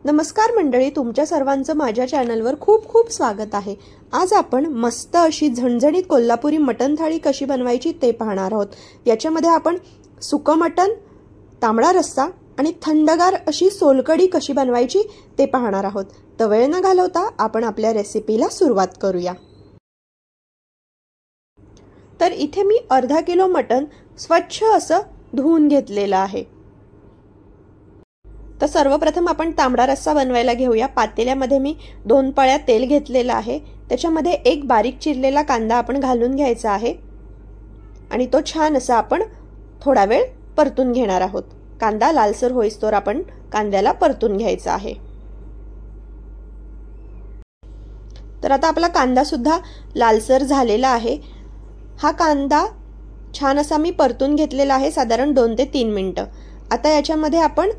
नमस्कार मंडळी, तुमच्या सर्वांचं माझ्या चॅनलवर खूप खूप स्वागत आहे। आज आपण मस्त अशी झणझणीत कोल्हापुरी मटण थाळी कशी बनवायची ते पाहणार आहोत। याच्यामध्ये आपण सुकं मटण, तांबडा रस्सा आणि थंडगार अशी सोलकढी कशी बनवायची ते पाहणार आहोत। तर वेळ न घालवता आपण आपल्या रेसिपीला सुरुवात करूया। तर इथे मी अर्धा किलो मटण स्वच्छ असं धुवून घेतलेलं आहे। तर सर्वप्रथम आपण तांबडा रस्सा बनवायला घेऊया। पातेल्यामध्ये मी 2 पळ्या तेल घेतलेलं आहे। त्याच्यामध्ये एक बारीक चिरलेला कांदा आपण घालून घ्यायचा आहे आणि तो छान असा आपण थोडा वेळ परतून घेणार आहोत। कांदा लालसर होईस्तोवर आपण कांद्याला परतून घ्यायचा आहे। तर आता आपला कांदा सुद्धा लालसर झालेला आहे। हा कांदा छान असा मी परतून घेतलेला आहे, साधारण 2 ते 3 मिनिटं। आता याच्यामध्ये आपण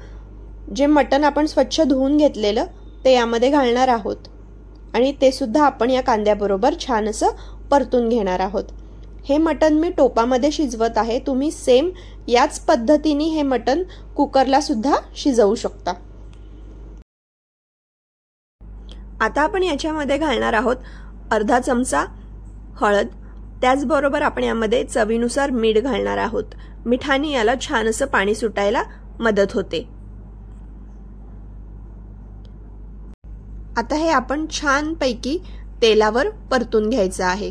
जे मटण आपण स्वच्छ धुवून घेतलेलं ते यामध्ये घालणार आहोत आणि ते सुद्धा आपण या कांद्याबरोबर छान असं परतून घेणार आहोत। हे मटण मी टोपामध्ये शिजवत आहे। तुम्ही सेम याच पद्धतीने हे मटण कुकरला सुद्धा शिजवू शकता। आता आपण याच्यामध्ये घालणार आहोत अर्धा चमचा हळद, त्याचबरोबर आपण यामध्ये चवीनुसार मीठ घालणार आहोत। मिठाने याला छान असं पाणी सुटायला मदत होते। आता हे आपण छान पैकी तेलावर परतून घ्यायचं आहे।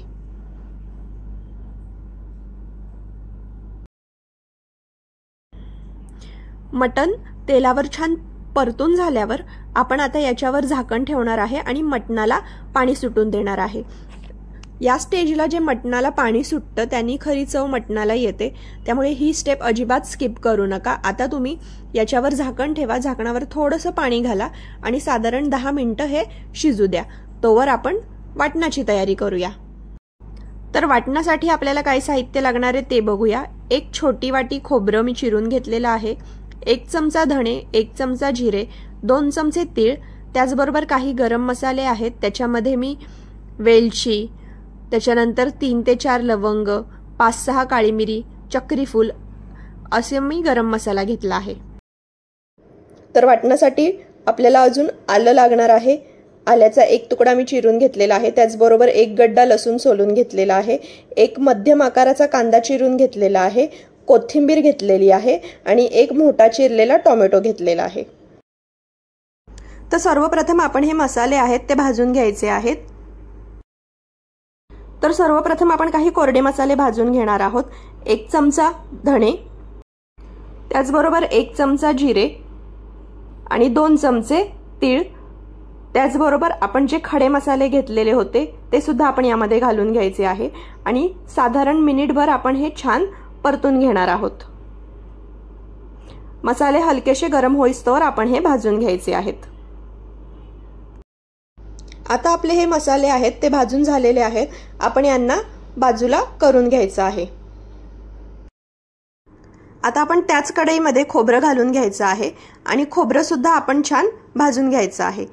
मटण तेलावर छान परतून झाल्यावर आपण आता याच्यावर झाकण ठेवणार आहे आणि मटणाला पाणी सुटून देणार आहे। या स्टेजला जे मटणाला पाणी सुटतं त्यांनी खरी चव मटणाला येते, त्यामुळे ही स्टेप अजिबात स्किप करू नका। आता तुम्ही याच्यावर झाकण ठेवा, झाकणावर थोडंसं पाणी घाला आणि साधारण 10 मिनिटं हे शिजू द्या। तोवर आपण वाटणाची तयारी करूया। तर वाटणासाठी आपल्याला काय साहित्य लागणार आहे ते बघूया। एक छोटी वाटी खोबरं मी चिरून घेतलेलं आहे, 1 चमचा धणे, 1 चमचा जिरे, 2 चमचे तीळ, त्याचबरोबर काही गरम मसाले आहेत। त्याच्यामध्ये मी वेलची, त्याच्यानंतर 3 ते 4 लवंग, 5-6 काळी मिरी, चक्री फूल असे मी गरम मसाला घेतला आहे। तर वाटण्यासाठी आपल्याला अजून आलं लागणार आहे। आल्याचा 1 तुकडा मी चिरून घेतलेला आहे, त्याचबरोबर 1 गड्डा लसूण सोलून घेतलेला आहे, 1 मध्यम आकाराचा कांदा चिरून घेतलेला आहे, कोथिंबीर घेतलेली आहे आणि 1 मोठा चिरलेला टोमॅटो घेतलेला आहे। तर सर्वप्रथम आपण हे मसाले आहेत ते भाजून घ्यायचे आहेत। तर सर्वप्रथम आपण काही कोरडे मसाले भाजून घेणार आहोत। 1 चमचा धणे, त्याचबरोबर 1 चमचा जिरे आणि 2 चमचे तीळ, त्याचबरोबर आपण जे खडे मसाले घेतलेले होते ते सुद्धा आपण यामध्ये घालून घ्यायचे आहे आणि साधारण मिनिटभर आपण हे छान परतून घेणार आहोत। मसाले हलकेसे गरम होईस्तोवर आपण हे भाजून घ्यायचे आहेत। आता आपले हे मसाले आहेत ते भाजून झालेले आहेत, आपण यांना बाजूला करून घ्यायचं आहे। आता आपण त्याच कढईमध्ये खोबरं घालून घ्यायचं आहे आणि खोबरं सुद्धा आपण छान भाजून घ्यायचं आहे।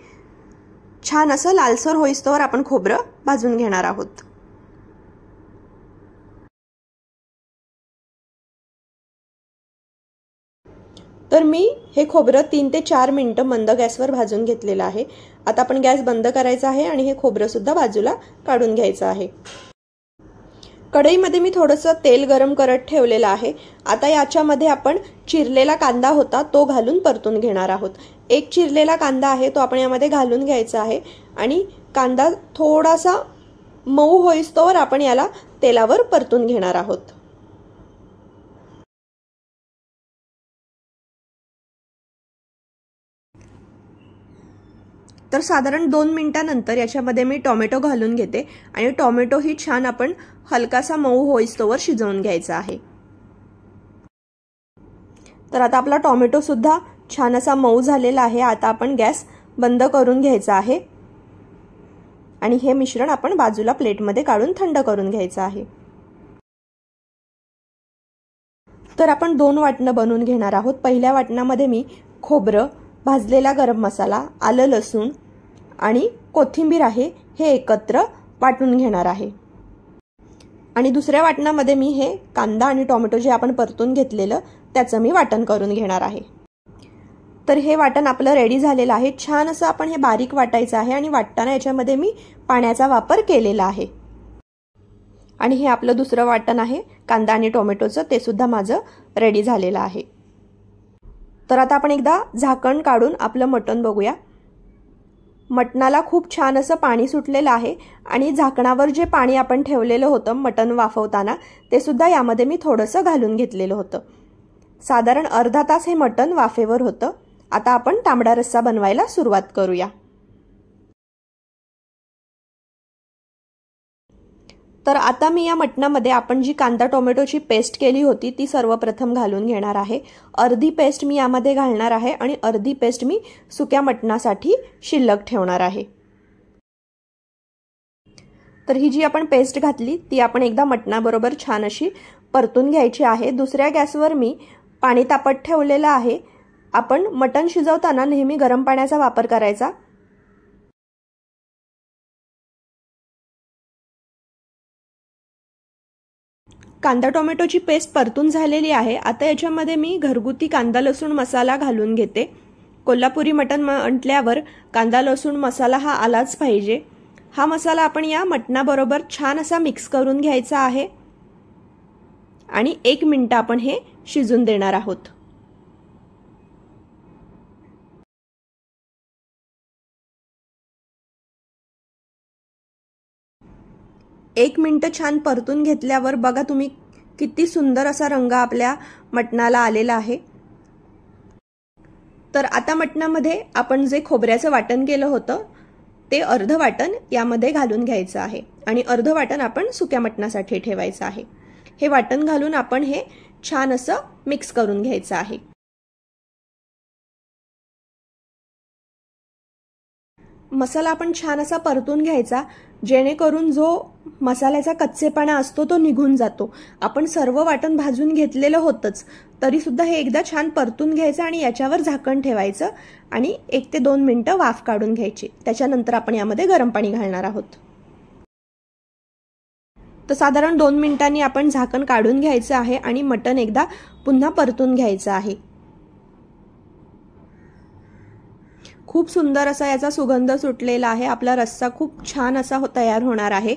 छान असं लालसर होईस्तोवर आपण खोबरं भाजून घेणार आहोत। तर मी हे खोबरं 3 ते 4 मिनिटं मंद गॅसवर भाजून घेतलेलं आहे। आता आपण गॅस बंद करायचा आहे आणि हे खोबरं सुद्धा बाजूला काढून घ्यायचं आहे। कढईमध्ये मी थोडंसं तेल गरम करत ठेवलेलं आहे। आता याच्यामध्ये आपण चिरलेला कांदा होता तो घालून परतून घेणार आहोत। 1 चिरलेला कांदा आहे तो आपण यामध्ये घालून घ्यायचा आहे आणि कांदा थोडासा मऊ होईस्तोवर आपण याला तेलावर परतून घेणार आहोत। तर साधारण 2 मिनिटांनंतर याच्यामध्ये मी टोमॅटो घालून घेते आणि टोमॅटो ही छान आपण हलकासा मऊ होईस्तोवर शिजवून घ्यायचा आहे। तर आता आपला टोमॅटो सुद्धा छान असा मऊ झालेला आहे। आता आपण गॅस बंद करून घ्यायचा आहे आणि हे मिश्रण आपण बाजूला प्लेटमध्ये काढून थंड करून घ्यायचं आहे। तर आपण 2 वाटणं बनवून घेणार आहोत। पहिल्या वाटणामध्ये मी खोबरं, भाजलेला गरम मसाला, आलं लसूण आणि कोथिंबीर आहे हे एकत्र वाटून घेणार आहे आणि दुसऱ्या वाटणामध्ये मी हे कांदा आणि टोमॅटो जे आपण परतून घेतलेलं त्याचं मी वाटण करून घेणार आहे। तर हे वाटण आपलं रेडी झालेलं आहे। छान असं आपण हे बारीक वाटायचं आहे आणि वाटताना याच्यामध्ये मी पाण्याचा वापर केलेला आहे। आणि हे आपलं दुसरं वाटण आहे कांदा आणि टोमॅटोचं, ते सुद्धा माझं रेडी झालेलं आहे। तर आता आपण एकदा झाकण काढून आपलं मटण बघूया। मटणाला खूप छान असं पाणी सुटलेलं आहे आणि झाकणावर जे पाणी आपण ठेवलेलं होतं मटण वाफवताना ते सुद्धा यामध्ये मी थोडंसं घालून घेतलेलं होतं। साधारण अर्धा तास हे मटण वाफेवर होतं। आता आपण तांबडा रस्सा बनवायला सुरुवात करूया। तर आता मी या मटणामध्ये आपण जी कांदा टोमॅटोची पेस्ट केली होती ती सर्वप्रथम घालून घेणार आहे। अर्धी पेस्ट मी यामध्ये घालणार आहे आणि अर्धी पेस्ट मी सुक्या मटणासाठी शिल्लक ठेवणार आहे। तर ही जी आपण पेस्ट घातली ती आपण एकदा मटणाबरोबर छान अशी परतून घ्यायची आहे। दुसऱ्या गॅसवर मी पाणी तापत ठेवलेलं आहे। आपण मटण शिजवताना नेहमी गरम पाण्याचा वापर करायचा। कांदा टोमॅटोची पेस्ट परतून झालेली आहे। आता याच्यामध्ये मी घरगुती कांदा लसूण मसाला घालून घेते। कोल्हापुरी मटण म्हटल्यावर कांदा लसूण मसाला हा आलाच पाहिजे। हा मसाला आपण या मटणाबरोबर छान असा मिक्स करून घ्यायचा आहे आणि 1 मिनिट आपण हे शिजून देणार आहोत। एक मिनिट छान परतून घेतल्यावर बघा तुम्ही किती सुंदर असा रंग आपल्या मटणाला आलेला आहे। तर आता मटणामध्ये आपण जे खोबऱ्याचं वाटण केलं होतं ते अर्ध वाटण यामध्ये घालून घ्यायचं आहे आणि अर्ध वाटण आपण सुक्या मटणासाठी ठेवायचं आहे। हे वाटण घालून आपण हे छान असं मिक्स करून घ्यायचं आहे। मसाला आपण छान असा परतून घ्यायचा जेणेकरून जो मसाल्याचा कच्चेपणा असतो तो निघून जातो। आपण सर्व वाटण भाजून घेतलेलं होतंच तरी सुद्धा हे एकदा छान परतून घ्यायचं आणि याच्यावर झाकण ठेवायचं आणि 1 ते 2 मिनिटं वाफ काढून घ्यायची। त्याच्यानंतर आपण यामध्ये गरम पाणी घालणार आहोत। तर साधारण 2 मिनिटांनी आपण झाकण काढून घ्यायचं आहे आणि मटण एकदा पुन्हा परतून घ्यायचं आहे। खूप सुंदर असा याचा सुगंध सुटलेला आहे। आपला रस्सा खूप छान असा तयार होणार आहे।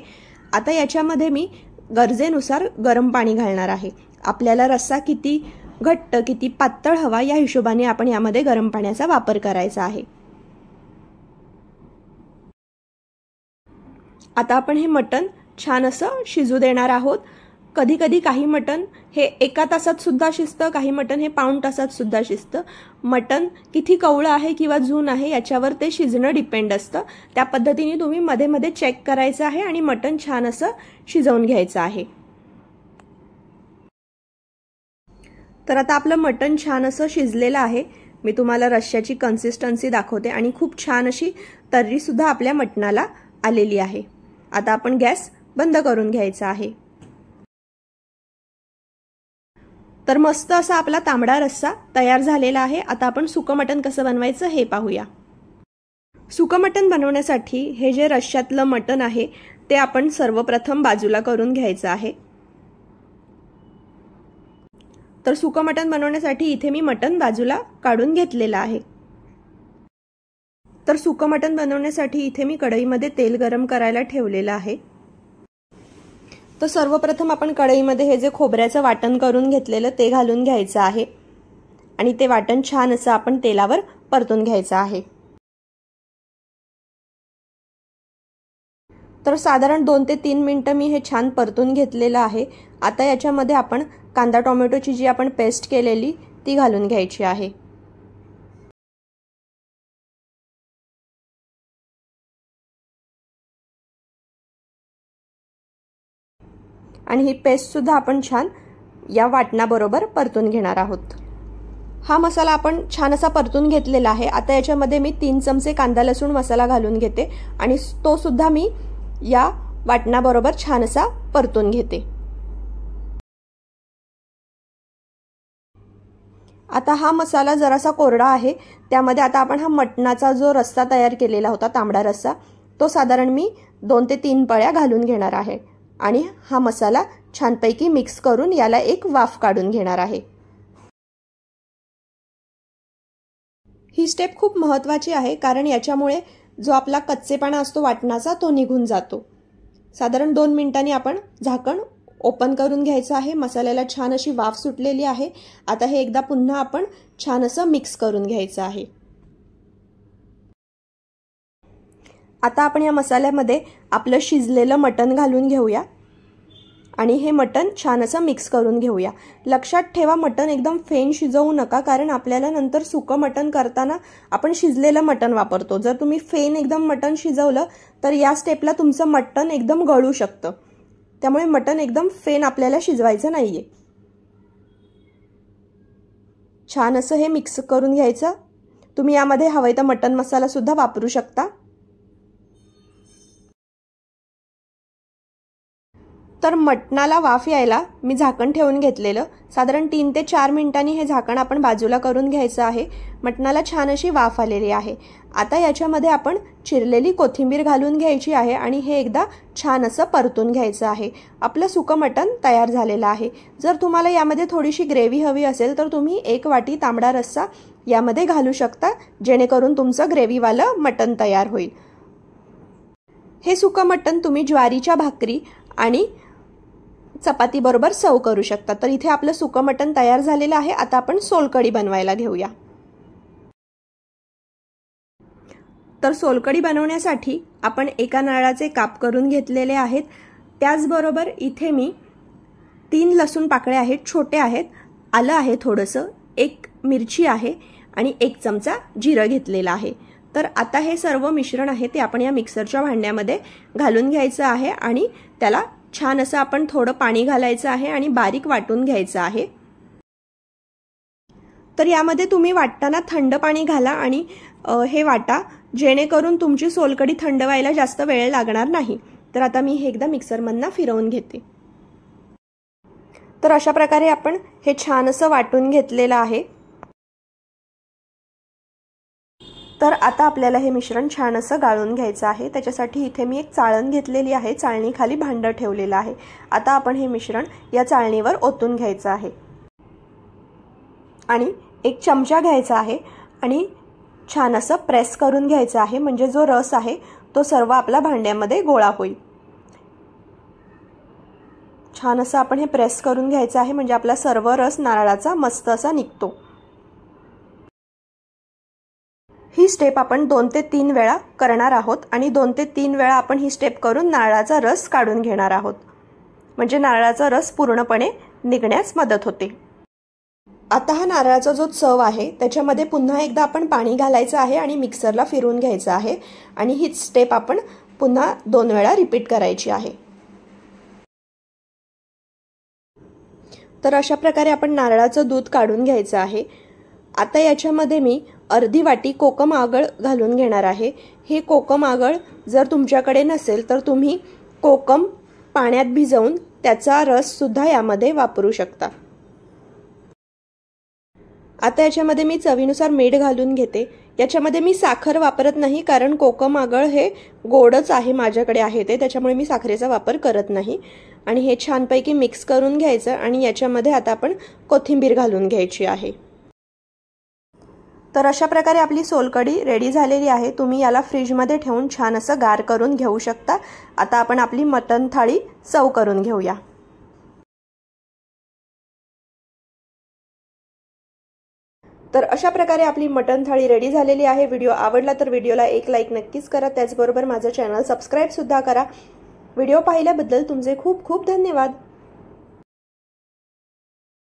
आता याच्यामध्ये मी गरजेनुसार गरम पाणी घालणार आहे। आपल्याला रस्सा किती घट्ट किती पातळ हवा या हिशोबाने आपण यामध्ये गरम पाण्याचा वापर करायचा आहे। आता आपण हे मटण छान असं शिजू देणार आहोत। कधी कधी काही मटण हे 1 तासात सुद्धा शिजतं, काही मटण हे पाऊण तासात सुद्धा शिजतं। मटण किती कवळं आहे किंवा जून आहे याच्यावर ते शिजणं डिपेंड असतं। त्या पद्धतीने तुम्ही मध्ये मध्ये चेक करायचं आहे आणि मटण छान असं शिजवून घ्यायचं आहे। तर आता आपलं मटण छान असं शिजलेलं आहे। मी तुम्हाला रश्श्याची कन्सिस्टन्सी दाखवते आणि खूप छान अशी तर्री सुद्धा आपल्या मटणाला आलेली आहे। आता आपण गॅस बंद करून घ्यायचा आहे। तर मस्त असा आपला तांबडा रस्सा तयार झालेला आहे। आता आपण सुकं मटण कसं बनवायचं हे पाहूया। सुकं मटण बनवण्यासाठी हे जे रश्श्यातलं मटण आहे ते आपण सर्वप्रथम बाजूला करून घ्यायचं आहे। तर सुकं मटण बनवण्यासाठी इथे मी मटण बाजूला काढून घेतलेलं आहे। तर सुकं मटण बनवण्यासाठी इथे मी कढईमध्ये तेल गरम करायला ठेवलेलं आहे। तर सर्वप्रथम आपण कढईमध्ये हे जे खोबऱ्याचं वाटण करून घेतलेलं ते घालून घ्यायचं आहे आणि ते वाटण छान असं आपण तेलावर परतून घ्यायचं आहे। तर साधारण 2 ते 3 मिनिटं मी हे छान परतून घेतलेलं आहे। आता याच्यामध्ये आपण कांदा टोमॅटोची जी आपण पेस्ट केलेली ती घालून घ्यायची आहे। आणि ही पेस्ट सुद्धा आपण छान या वाटणाबरोबर परतून घेणार आहोत। हा मसाला आपण छान असा परतून घेतलेला आहे। आता याच्यामध्ये मी 3 चमचे कांदा लसूण मसाला घालून घेते आणि तो सुद्धा मी या वाटणाबरोबर छान असा परतून घेते। आता हा मसाला जरासा कोरडा आहे, त्यामध्ये आता आपण हा मटणाचा जो रस्सा तयार केलेला होता तांबडा रस्सा तो साधारण मी 2 ते 3 पळ्या घालून घेणार आहे आणि हा मसाला छानपैकी मिक्स करून याला एक वाफ काढून घेणार आहे। ही स्टेप खूप महत्त्वाची आहे, कारण याच्यामुळे जो आपला कच्चेपणा असतो वाटणाचा तो निघून जातो। साधारण 2 मिनिटांनी आपण झाकण ओपन करून घ्यायचं आहे। मसाल्याला छान अशी वाफ सुटलेली आहे। आता हे एकदा पुन्हा आपण छान असं मिक्स करून घ्यायचं आहे। आता आपण या मसाल्यामध्ये आपलं शिजलेलं मटण घालून घेऊया आणि हे मटण छान असं मिक्स करून घेऊया। लक्षात ठेवा, मटण एकदम फेन शिजवू नका, कारण आपल्याला नंतर सुकं मटण करताना आपण शिजलेलं मटण वापरतो। जर तुम्ही फेन एकदम मटण शिजवलं तर या स्टेपला तुमचं मटण एकदम गळू शकतं, त्यामुळे मटण एकदम फेन आपल्याला शिजवायचं नाहीये। छान असं हे मिक्स करून घ्यायचं। तुम्ही यामध्ये हवंय तर मटण मसाला सुद्धा वापरू शकता। तर मटणाला वाफ यायला मी झाकण ठेवून घेतलेलं। साधारण 3 ते 4 मिनिटांनी हे झाकण आपण बाजूला करून घ्यायचं आहे। मटणाला छान अशी वाफ आलेली आहे। आता याच्यामध्ये आपण चिरलेली कोथिंबीर घालून घ्यायची आहे आणि हे एकदा छान असं परतून घ्यायचं आहे। आपलं सुकं मटण तयार झालेलं आहे। जर तुम्हाला यामध्ये थोडीशी ग्रेव्ही हवी असेल तर तुम्ही 1 वाटी तांबडा रस्सा यामध्ये घालू शकता, जेणेकरून तुमचं ग्रेव्हीवालं मटण तयार होईल। हे सुकं मटण तुम्ही ज्वारीच्या भाकरी आणि चपाती बरोबर सर्व करू शकता। तर इथे आपलं सुकं मटण तयार झालेलं आहे। आता आपण सोलकढी बनवायला घेऊया। तर सोलकढी बनवण्यासाठी आपण एका नारळाचे काप करून घेतलेले आहेत। त्याचबरोबर इथे मी 3 लसूण पाकळ्या आहेत, छोटे आहेत, आलं आहे थोडंसं, 1 मिरची आहे आणि 1 चमचा जिरं घेतलेला आहे। तर आता हे सर्व मिश्रण आहे ते आपण या मिक्सरच्या भांड्यामध्ये घालून घ्यायचं आहे आणि त्याला छान असं आपण थोडं पाणी घालायचं आहे आणि बारीक वाटून घ्यायचं आहे। तर यामध्ये तुम्ही वाटताना थंड पाणी घाला आणि हे वाटा, जेणेकरून तुमची सोलकढी थंड व्हायला जास्त वेळ लागणार नाही। तर आता मी हे एकदा मिक्सरमधनं फिरवून घेते। तर अशा प्रकारे आपण हे छान असं वाटून घेतलेलं आहे। तर आता आपल्याला हे मिश्रण छान असं गाळून घ्यायचं आहे। त्याच्यासाठी इथे मी एक चाळण घेतलेली आहे, चाळणीखाली भांडं ठेवलेलं आहे। आता आपण हे मिश्रण या चाळणीवर ओतून घ्यायचं आहे आणि 1 चमचा घ्यायचा आहे आणि छान असं प्रेस करून घ्यायचं आहे, म्हणजे जो रस आहे तो सर्व आपल्या भांड्यामध्ये गोळा होईल। छान असं आपण हे प्रेस करून घ्यायचं आहे, म्हणजे आपला सर्व रस नारळाचा मस्त असा निघतो। ही स्टेप आपण 2 ते 3 वेळा करणार आहोत आणि 2 ते 3 वेळा आपण ही स्टेप करून नारळाचा रस काढून घेणार आहोत, म्हणजे नारळाचा रस पूर्णपणे निघण्यास मदत होते। आता हा नारळाचा जो चव आहे त्याच्यामध्ये पुन्हा एकदा आपण पाणी घालायचं आहे आणि मिक्सरला फिरवून घ्यायचं आहे आणि ही स्टेप आपण पुन्हा 2 वेळा रिपीट करायची आहे। तर अशा प्रकारे आपण नारळाचं दूध काढून घ्यायचं आहे। आता याच्यामध्ये मी अर्धी वाटी कोकम आगळ घालून घेणार आहे। हे कोकम आगळ जर तुमच्याकडे नसेल तर तुम्ही कोकम पाण्यात भिजवून त्याचा रस सुद्धा यामध्ये वापरू शकता। आता याच्यामध्ये मी चवीनुसार मीठ घालून घेते। याच्यामध्ये मी साखर वापरत नाही, कारण कोकम आगळ हे गोडच आहे, माझ्याकडे आहे ते, त्याच्यामुळे मी साखरेचा वापर करत नाही। आणि हे छानपैकी मिक्स करून घ्यायचं आणि याच्यामध्ये आता आपण कोथिंबीर घालून घ्यायची आहे। तर अशा प्रकारे आपली सोलकढी रेडी झालेली आहे। तुम्ही याला फ्रीजमध्ये ठेवून छान असं गार करून घेऊ शकता। आता आपण आपली मटण थाळी सर्व करून घेऊया। तर अशा प्रकारे आपली मटण थाळी रेडी झालेली आहे। व्हिडिओ आवडला तर व्हिडिओला एक लाईक नक्कीच करा, त्याचबरोबर माझं चॅनल सबस्क्राइब सुद्धा करा। व्हिडिओ पाहिल्याबद्दल तुमचे खूप खूप धन्यवाद।